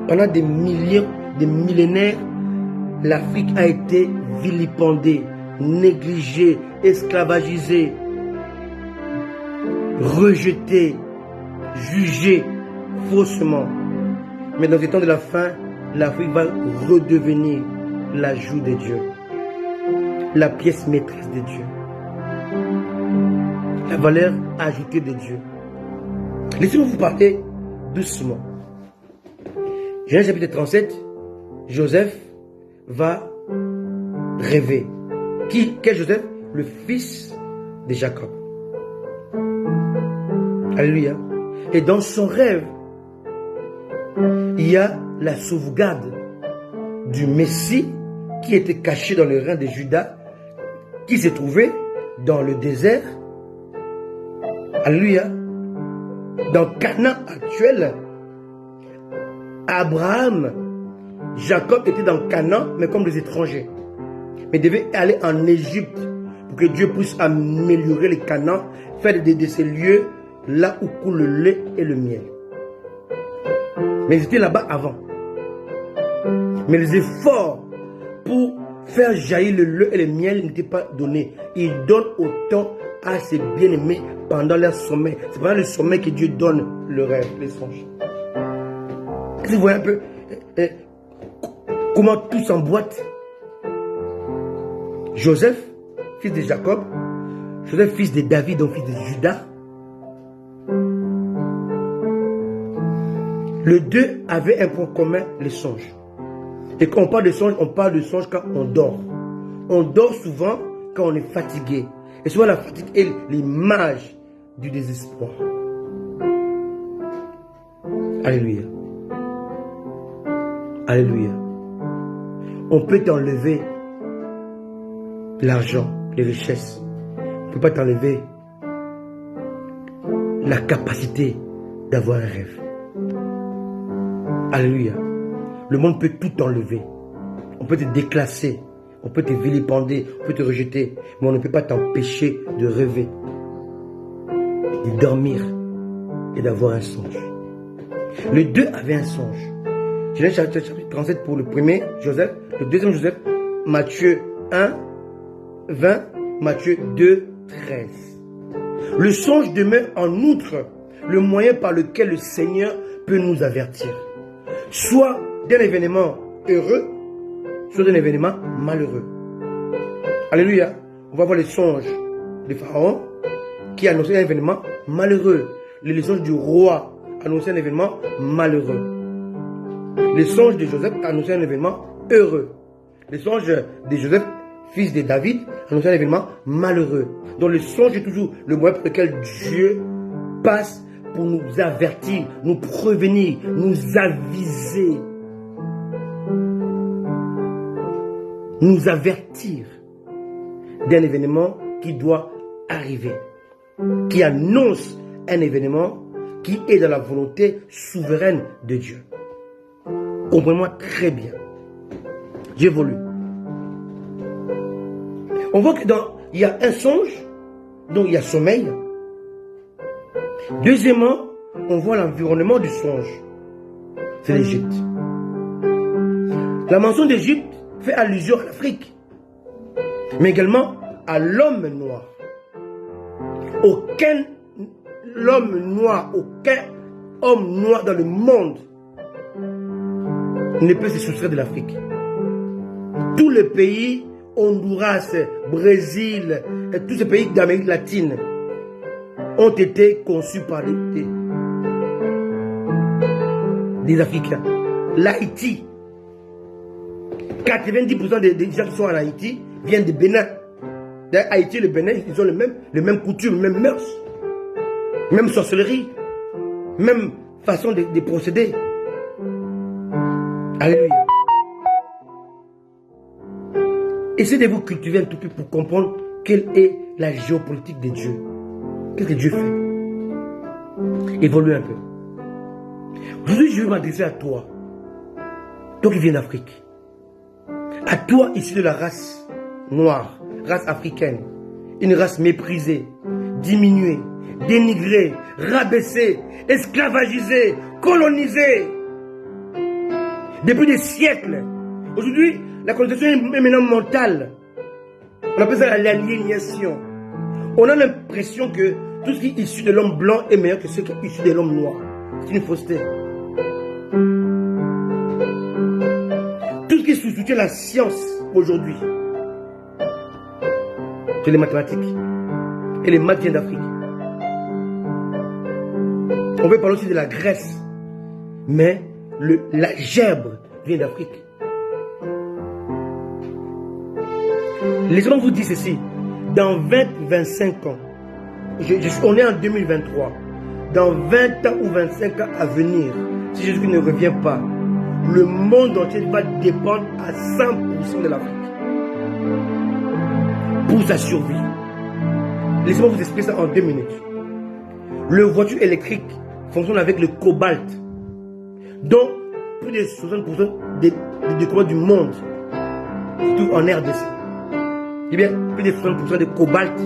Pendant des milliers, des millénaires, l'Afrique a été vilipendée, négligée, esclavagisée, rejetée, jugée faussement. Mais dans les temps de la fin, l'Afrique va redevenir l'ajout de Dieu, la pièce maîtresse de Dieu, la valeur ajoutée de Dieu. Laissez-moi vous parler doucement. Genèse chapitre 37, Joseph va rêver. Quel Joseph? Le fils de Jacob. Alléluia. Et dans son rêve, il y a la sauvegarde du Messie qui était caché dans le rein de Juda, qui s'est trouvé dans le désert. Alléluia. Dans Canaan actuel, Abraham, Jacob était dans Canaan, mais comme des étrangers. Mais devait aller en Égypte pour que Dieu puisse améliorer les Canaan, faire de ces lieux là où coule le lait et le miel. Mais ils étaient là-bas avant. Mais les efforts pour faire jaillir le lait et le miel n'étaient pas donnés. Il donne autant à ses bien-aimés pendant leur sommeil. C'est pendant le sommeil que Dieu donne le rêve, les songes. Vous voyez un peu comment tout s'emboîte. Joseph, fils de Jacob, Joseph, fils de David, donc fils de Judas. Les deux avaient un point commun, les songes. Et quand on parle de songes quand on dort. On dort souvent quand on est fatigué. Et souvent la fatigue est l'image du désespoir. Alléluia. Alléluia. On peut t'enlever l'argent, les richesses. On ne peut pas t'enlever la capacité d'avoir un rêve. Alléluia. Le monde peut tout enlever. On peut te déclasser. On peut te vilipender. On peut te rejeter. Mais on ne peut pas t'empêcher de rêver, de dormir et d'avoir un songe. Les deux avaient un songe. Genèse chapitre 37 pour le premier Joseph. Le deuxième Joseph, Matthieu 1, 20. Matthieu 2, 13. Le songe demeure en outre le moyen par lequel le Seigneur peut nous avertir. Soit d'un événement heureux, soit d'un événement malheureux. Alléluia. On va voir les songes de Pharaon qui annonçaient un événement malheureux. Les songes du roi annonçaient un événement malheureux. Les songes de Joseph annonçaient un événement heureux. Les songes de Joseph, fils de David, annonçaient un événement malheureux. Donc le songe est toujours le moyen par lequel Dieu passe pour nous avertir, nous prévenir, nous aviser. Nous avertir d'un événement qui doit arriver, qui annonce un événement qui est dans la volonté souveraine de Dieu. Comprenez-moi très bien. Dieu voulu. On voit que il y a un songe, donc il y a sommeil. Deuxièmement, on voit l'environnement du songe. C'est l'Égypte. La mention d'Égypte fait allusion à l'Afrique, mais également à l'homme noir. Aucun homme noir dans le monde ne peut se soustraire de l'Afrique. Tous les pays, Honduras, Brésil, et tous ces pays d'Amérique latine ont été conçus par des Africains. L'Haïti, 90% des gens qui sont en Haïti viennent de Bénin. Dans Haïti et le Bénin, ils ont les mêmes coutumes, les mêmes mœurs, même sorcellerie, même façon de procéder. Alléluia. Essayez de vous cultiver un tout peu pour comprendre quelle est la géopolitique de Dieu. Qu'est-ce que Dieu fait? Évolue un peu. Aujourd'hui, je vais m'adresser à toi. Toi qui viens d'Afrique. À toi issu de la race noire, race africaine. Une race méprisée, diminuée, dénigrée, rabaissée, esclavagisée, colonisée. Depuis des siècles. Aujourd'hui, la colonisation est maintenant mentale. On appelle ça l'aliénation. On a l'impression que tout ce qui est issu de l'homme blanc est meilleur que ce qui est issu de l'homme noir. C'est une fausseté. Tout ce qui soutient la science aujourd'hui, c'est les mathématiques. Et les maths viennent d'Afrique. On peut parler aussi de la Grèce. Mais l'algèbre vient d'Afrique. Laissez-moi vous dire ceci. Dans 20-25 ans, on est en 2023. Dans 20 ans ou 25 ans à venir, si Jésus ne revient pas, le monde entier va dépendre à 100% de l'Afrique pour sa survie. Laissez-moi vous expliquer ça en 2 minutes. Le voiture électrique fonctionne avec le cobalt, dont plus de 60% des découvertes du monde se trouvent en RDC. Eh bien, plus de 60% de cobalt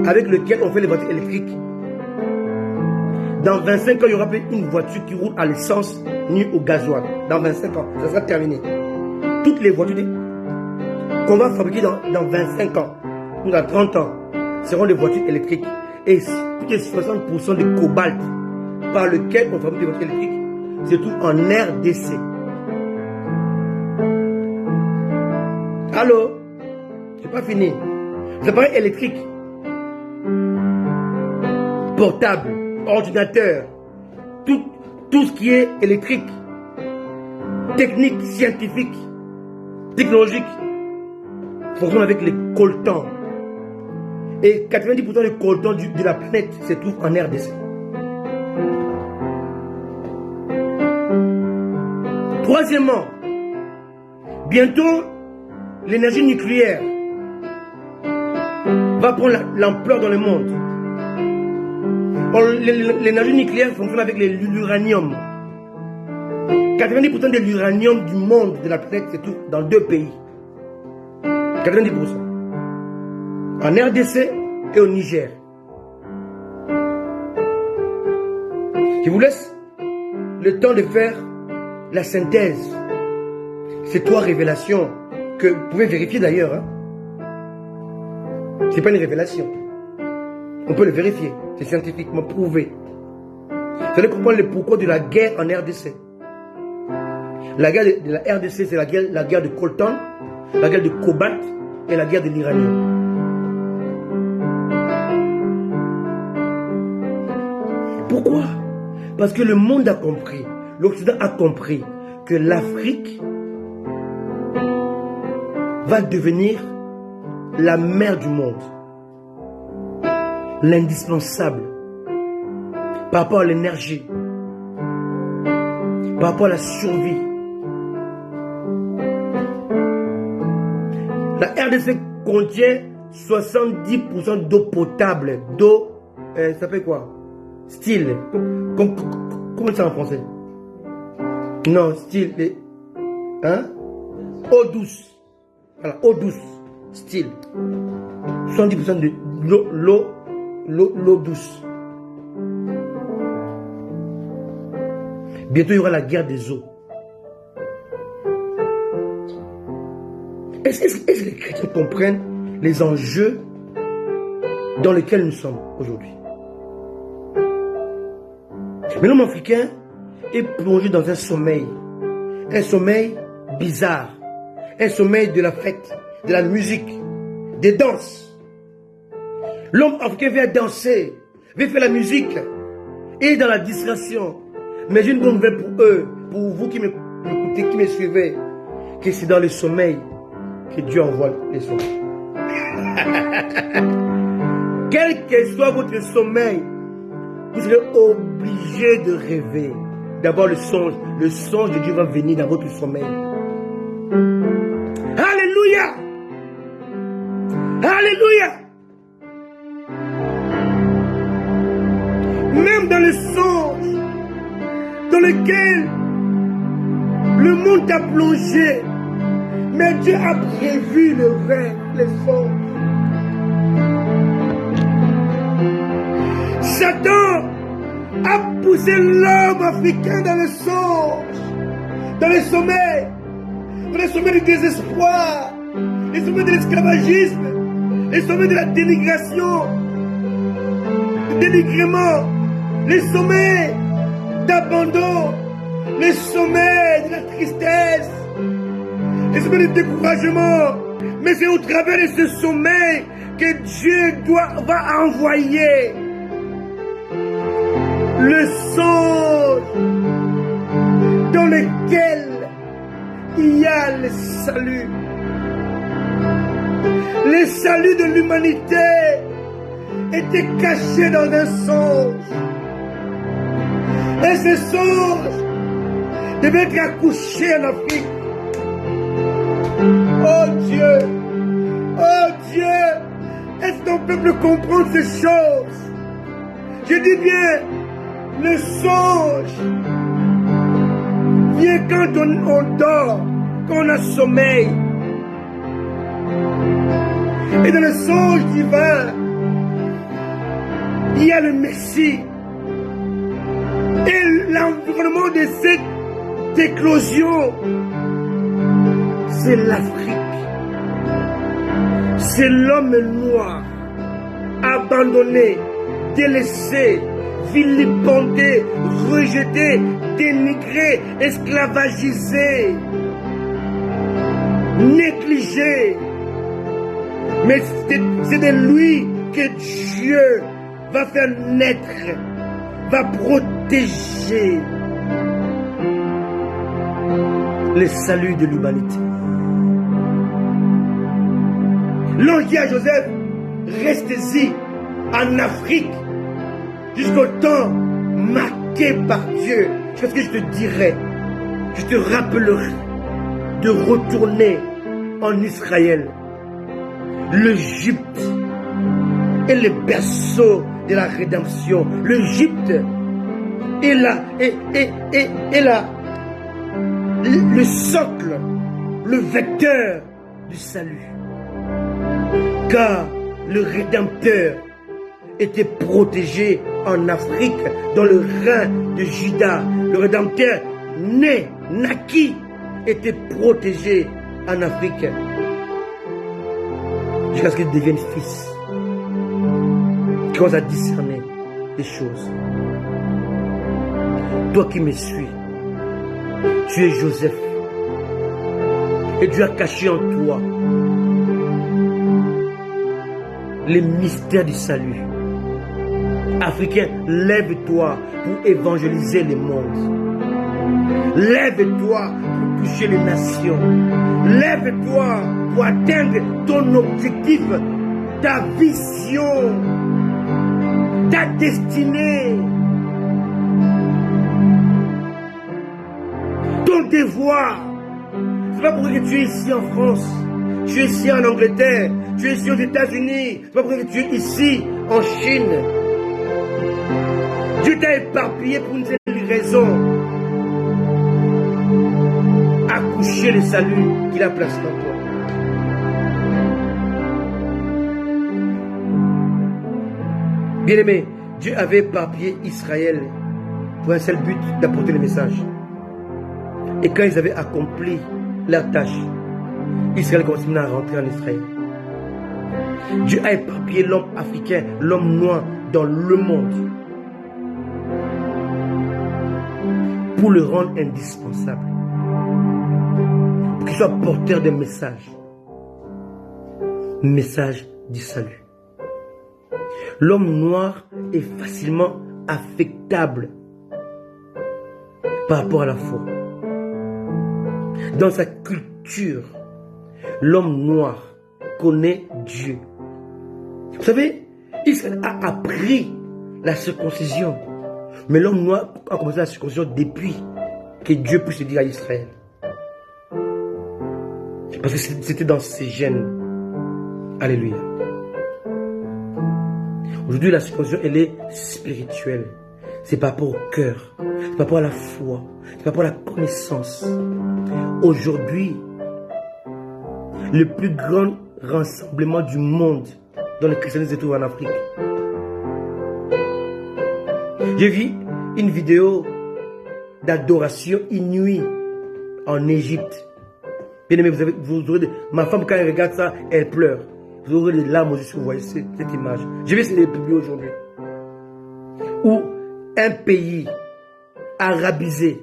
avec lequel on fait les voitures électriques. Dans 25 ans, il y aura plus une voiture qui roule à l'essence ni au gasoil. Dans 25 ans, ça sera terminé. Toutes les voitures qu'on va fabriquer dans 25 ans ou dans 30 ans seront des voitures électriques. Et plus de 60% de cobalt par lequel on fabrique des voitures électriques se trouve en RDC. Allô? C'est pas fini. Les appareils électriques, portables, ordinateurs, tout ce qui est électrique, technique, scientifique, technologique, fonctionne avec les coltans. Et 90% des coltans de la planète se trouvent en RDC. Troisièmement, bientôt, l'énergie nucléaire va prendre l'ampleur dans le monde. L'énergie nucléaire fonctionne avec l'uranium. 90% de l'uranium du monde, de la planète, se trouve dans 2 pays. 90%. En RDC et au Niger. Je vous laisse le temps de faire la synthèse. Ces 3 révélations que vous pouvez vérifier d'ailleurs. Hein. Ce n'est pas une révélation. On peut le vérifier. C'est scientifiquement prouvé. Vous allez comprendre le pourquoi de la guerre en RDC. La guerre de la RDC, c'est la guerre de coltan, la guerre de cobalt et la guerre de l'uranium. Pourquoi? Parce que le monde a compris, l'Occident a compris que l'Afrique va devenir la mère du monde. L'indispensable. Par rapport à l'énergie. Par rapport à la survie. La RDC contient 70% d'eau potable. D'eau, ça s'appelle quoi? Style. Comment ça en français? Non, style. Hein? Eau douce. Voilà, eau douce. Style. 70% de l'eau douce. Bientôt, il y aura la guerre des eaux. Est-ce que les chrétiens comprennent les enjeux dans lesquels nous sommes aujourd'hui? Mais l'homme africain est plongé dans un sommeil bizarre, un sommeil de la fête, de la musique, des danses. L'homme africain veut danser, veut faire la musique et dans la distraction. Mais j'ai une bonne nouvelle pour eux, pour vous qui m'écoutez, qui me suivez, que c'est dans le sommeil que Dieu envoie les sons. Quel que soit votre sommeil, vous serez obligé de rêver. D'abord le songe de Dieu va venir dans votre sommeil. Alléluia! Alléluia! Même dans le songe dans lequel le monde t'a plongé, mais Dieu a prévu le rêve, les songes. Satan a poussé l'homme africain dans le songe, dans le sommeil du désespoir, les sommets de l'esclavagisme, les sommets de la dénigration, du dénigrement, les sommets d'abandon, les sommets de la tristesse, les sommets de découragement. Mais c'est au travers de ce sommeil que Dieu va envoyer le songe dans lequel il y a le salut. Le salut de l'humanité était caché dans un songe. Et ce songe devait être accouché en Afrique. Oh Dieu, est-ce que ton peuple comprend ces choses? Je dis bien, le songe vient quand on dort, quand on a sommeil. Et dans le songe divin, il y a le Messie. Et l'environnement de cette éclosion, c'est l'Afrique. C'est l'homme noir, abandonné, délaissé, vilipendé, rejeté, dénigré, esclavagisé, négligé. Mais c'est de lui que Dieu va faire naître, va protéger le salut de l'humanité. L'ange dit à Joseph, restez-y en Afrique jusqu'au temps marqué par Dieu. C'est ce que je te dirai. Je te rappellerai de retourner en Israël. L'Égypte est le berceau de la rédemption. L'Égypte est le socle, le vecteur du salut. Car le Rédempteur était protégé en Afrique, dans le rein de Juda. Le Rédempteur naquit, était protégé en Afrique. Jusqu'à ce qu'il devienne fils. Tu commences à discerner les choses. Toi qui me suis, tu es Joseph. Et Dieu a caché en toi les mystères du salut. Africain, lève-toi pour évangéliser le monde. Lève-toi pour toucher les nations. Lève-toi pour atteindre ton objectif, ta vision, ta destinée, ton devoir. C'est pas pour que tu es ici en France, tu es ici en Angleterre, tu es ici aux États-Unis, c'est pas pour que tu es ici en Chine. Dieu t'a éparpillé pour une seule raison. Accoucher le salut qu'il a placé dans toi. Bien-aimé, Dieu avait éparpillé Israël pour un seul but, d'apporter le message. Et quand ils avaient accompli leur tâche, Israël continue à rentrer en Israël. Dieu a éparpillé l'homme africain, l'homme noir dans le monde pour le rendre indispensable, pour qu'il soit porteur de messages, message du salut. L'homme noir est facilement affectable par rapport à la foi. Dans sa culture, l'homme noir connaît Dieu. Vous savez, Israël a appris la circoncision. Mais l'homme noir a commencé la circoncision depuis que Dieu puisse le dire à Israël. Parce que c'était dans ses gènes. Alléluia. Aujourd'hui, la circoncision, elle est spirituelle. C'est par rapport au cœur. C'est par rapport à la foi. C'est par rapport à la connaissance. Aujourd'hui, le plus grand rassemblement du monde dans le christianisme se trouve en Afrique. J'ai vu une vidéo d'adoration inouïe en Égypte. Bien aimé, vous aurez ma femme, quand elle regarde ça, elle pleure. Vous aurez des larmes aux yeux si vous voyez cette image. Je vais essayer de les publier aujourd'hui. Où un pays arabisé,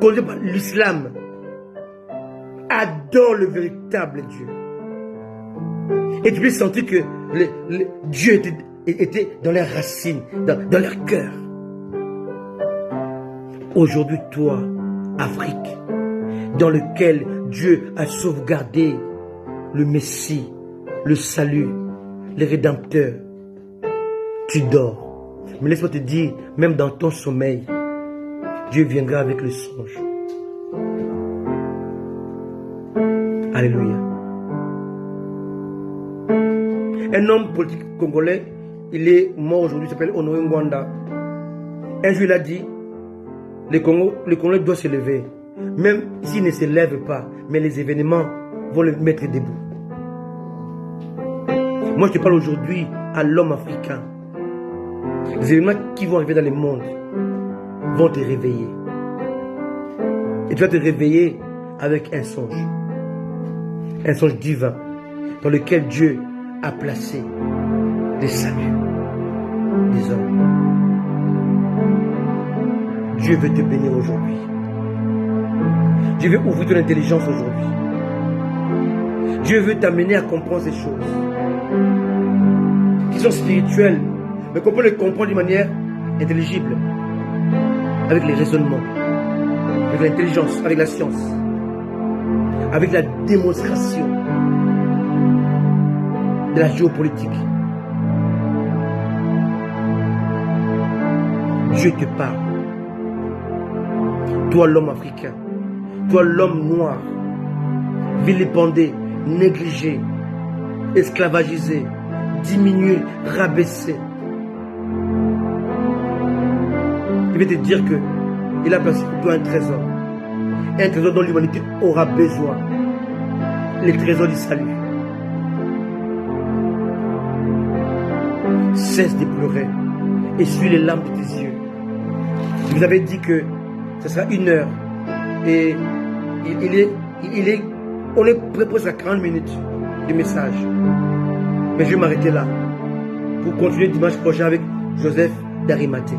causé par l'islam, adore le véritable Dieu. Et tu peux sentir que Dieu était dans leurs racines, dans leur cœur. Aujourd'hui, toi, Afrique, dans lequel Dieu a sauvegardé le Messie, le salut, le Rédempteur, tu dors. Mais laisse-moi te dire, même dans ton sommeil, Dieu viendra avec le songe. Alléluia. Un homme politique congolais, il est mort aujourd'hui, il s'appelle Honoré Ngwanda. Un jour, il a dit, le Congolais doit se lever. Même s'il ne se lève pas, mais les événements vont le mettre debout. Moi, je te parle aujourd'hui à l'homme africain. Les événements qui vont arriver dans le monde vont te réveiller. Et tu vas te réveiller avec un songe. Un songe divin dans lequel Dieu a placé des saluts des hommes. Dieu veut te bénir aujourd'hui. Dieu veut ouvrir ton intelligence aujourd'hui. Dieu veut t'amener à comprendre ces choses qui sont spirituelles, mais qu'on peut les comprendre d'une manière intelligible, avec les raisonnements, avec l'intelligence, avec la science, avec la démonstration de la géopolitique. Dieu te parle. Toi l'homme africain, toi l'homme noir, vilipendé, négligé, esclavagisé, diminué, rabaissé. Il veut te dire que il a placé pour toi un trésor dont l'humanité aura besoin, les trésors du salut. Cesse de pleurer, essuie les larmes de tes yeux. Je vous avais dit que ce sera 1 heure et on est prêt pour 40 minutes de message. Mais je vais m'arrêter là pour continuer dimanche prochain avec Joseph d'Arimathée.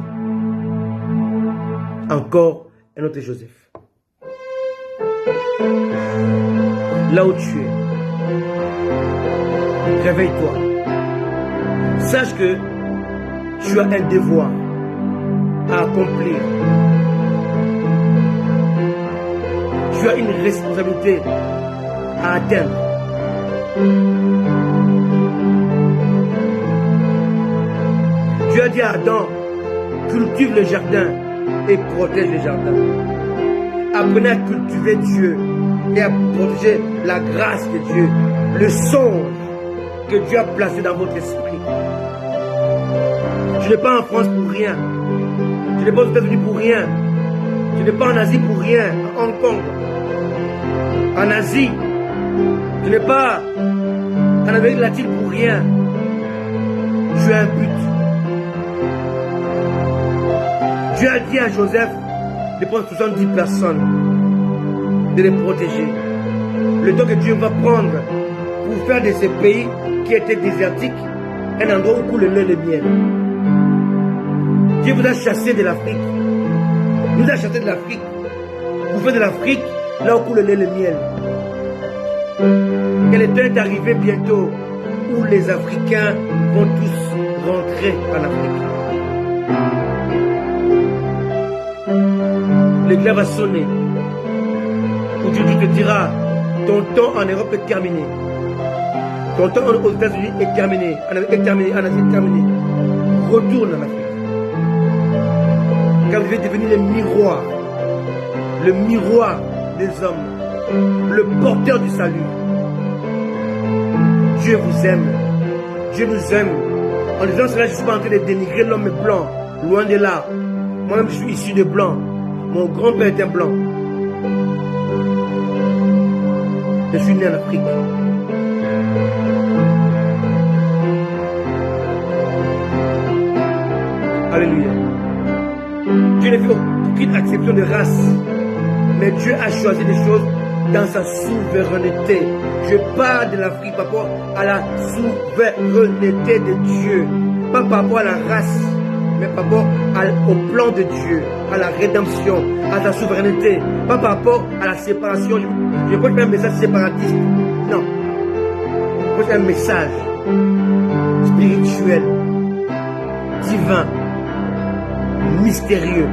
Encore un autre Joseph. Là où tu es, réveille-toi. Sache que tu as un devoir à accomplir. Tu as une responsabilité à atteindre. Dieu a dit à Adam, cultive le jardin et protège le jardin. Apprenez à cultiver Dieu et à protéger la grâce de Dieu, le songe que Dieu a placé dans votre esprit. Tu n'es pas en France pour rien. Tu n'es pas aux États-Unis pour rien. Tu n'es pas en Asie pour rien, à Hong Kong. En Asie. Tu n'es pas en Amérique latine pour rien. Tu as un but. Dieu a dit à Joseph de prendre 70 personnes, de les protéger. Le temps que Dieu va prendre pour faire de ces pays qui étaient désertiques un endroit où coule le lait et le miel. Dieu vous a chassé de l'Afrique. Nous a chassé de l'Afrique. Vous faites de l'Afrique là où coule le lait et le miel. Et le temps est arrivé bientôt où les Africains vont tous rentrer en Afrique. L'éclair va sonner. Où Dieu te dira, ton temps en Europe est terminé. Ton temps aux États-Unis est terminé. En Asie est terminé. Retourne en Afrique. Car vous devez devenir le miroir des hommes, le porteur du salut. Dieu vous aime. Dieu nous aime. En disant cela, je ne suis pas en train de dénigrer l'homme blanc. Loin de là. Moi-même, je suis issu de blanc. Mon grand-père était blanc. Je suis né en Afrique. Alléluia. Dieu n'a fait aucune exception de race. Mais Dieu a choisi des choses dans sa souveraineté. Je parle de l'Afrique par rapport à la souveraineté de Dieu. Pas par rapport à la race, mais par rapport au plan de Dieu, à la rédemption, à sa souveraineté. Pas par rapport à la séparation. Je ne peux pas faire un message séparatiste. Non. Je peux faire un message spirituel, divin, mystérieux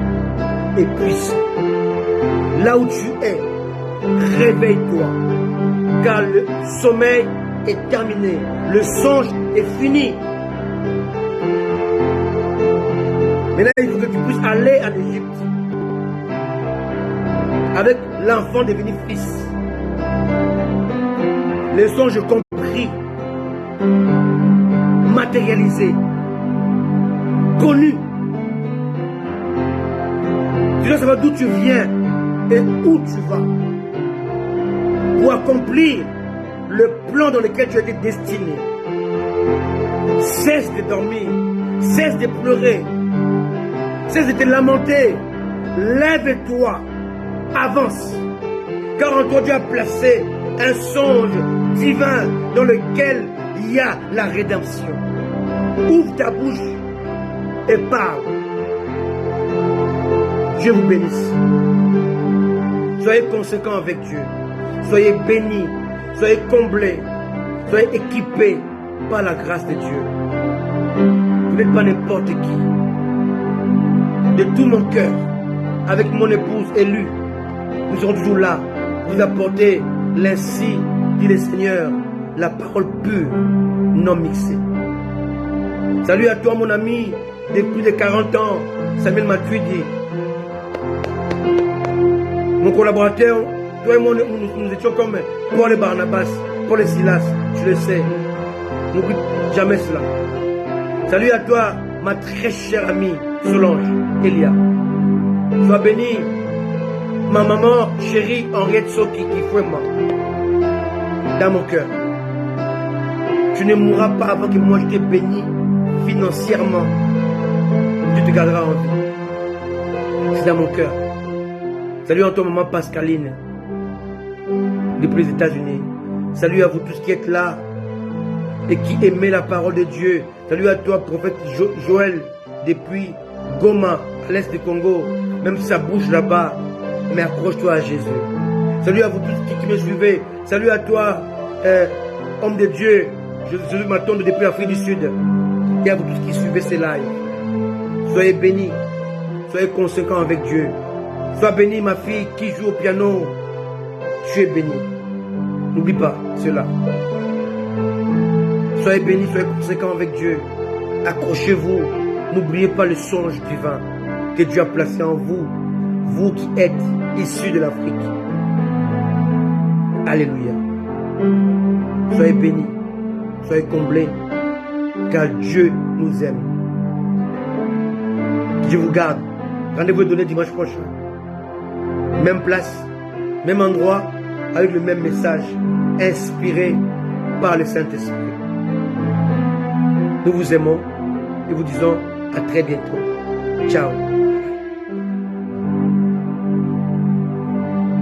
et puissant. Là où tu es, réveille-toi, car le sommeil est terminé, le songe est fini. Maintenant, il faut que tu puisses aller en Égypte avec l'enfant devenu fils. Les songes compris, matérialisés, connus. Tu dois savoir d'où tu viens et où tu vas pour accomplir le plan dans lequel tu as été destiné. Cesse de dormir, cesse de pleurer, cesse de te lamenter. Lève-toi, avance, car en toi Dieu a placé un songe divin dans lequel il y a la rédemption. Ouvre ta bouche et parle. Dieu vous bénisse. Soyez conséquents avec Dieu. Soyez bénis. Soyez comblés. Soyez équipés par la grâce de Dieu. Vous n'êtes pas n'importe qui. De tout mon cœur, avec mon épouse élue, nous serons toujours là. Vous apporter l'ainsi, dit le Seigneur, la parole pure, non mixée. Salut à toi mon ami, de plus de 40 ans, Samuel Matuidi. Mon collaborateur, toi et moi, nous étions comme Paul et Barnabas, Paul et Silas, tu le sais. N'oublie jamais cela. Salut à toi, ma très chère amie, Solange, Elia. Sois bénie, ma maman chérie, Henriette Soki, qui fouet moi, dans mon cœur. Tu ne mourras pas avant que moi je t'ai béni financièrement. Tu te garderas en vie. C'est dans mon cœur. Salut à toi, maman Pascaline, depuis les États-Unis. Salut à vous tous qui êtes là et qui aimez la parole de Dieu. Salut à toi, prophète Joël, depuis Goma, à l'est du Congo. Même si ça bouge là-bas, mais accroche-toi à Jésus. Salut à vous tous qui me suivez. Salut à toi, homme de Dieu. Jésus m'attend depuis l'Afrique du Sud. Et à vous tous qui suivez ces lives. Soyez bénis. Soyez conséquents avec Dieu. Sois bénie, ma fille qui joue au piano. Tu es bénie. N'oublie pas cela. Soyez bénis, soyez conséquents avec Dieu. Accrochez-vous. N'oubliez pas le songe divin que Dieu a placé en vous. Vous qui êtes issus de l'Afrique. Alléluia. Soyez bénis. Soyez comblés. Car Dieu nous aime. Dieu vous garde. Rendez-vous donné dimanche prochain. Même place, même endroit, avec le même message, inspiré par le Saint-Esprit. Nous vous aimons et vous disons à très bientôt. Ciao.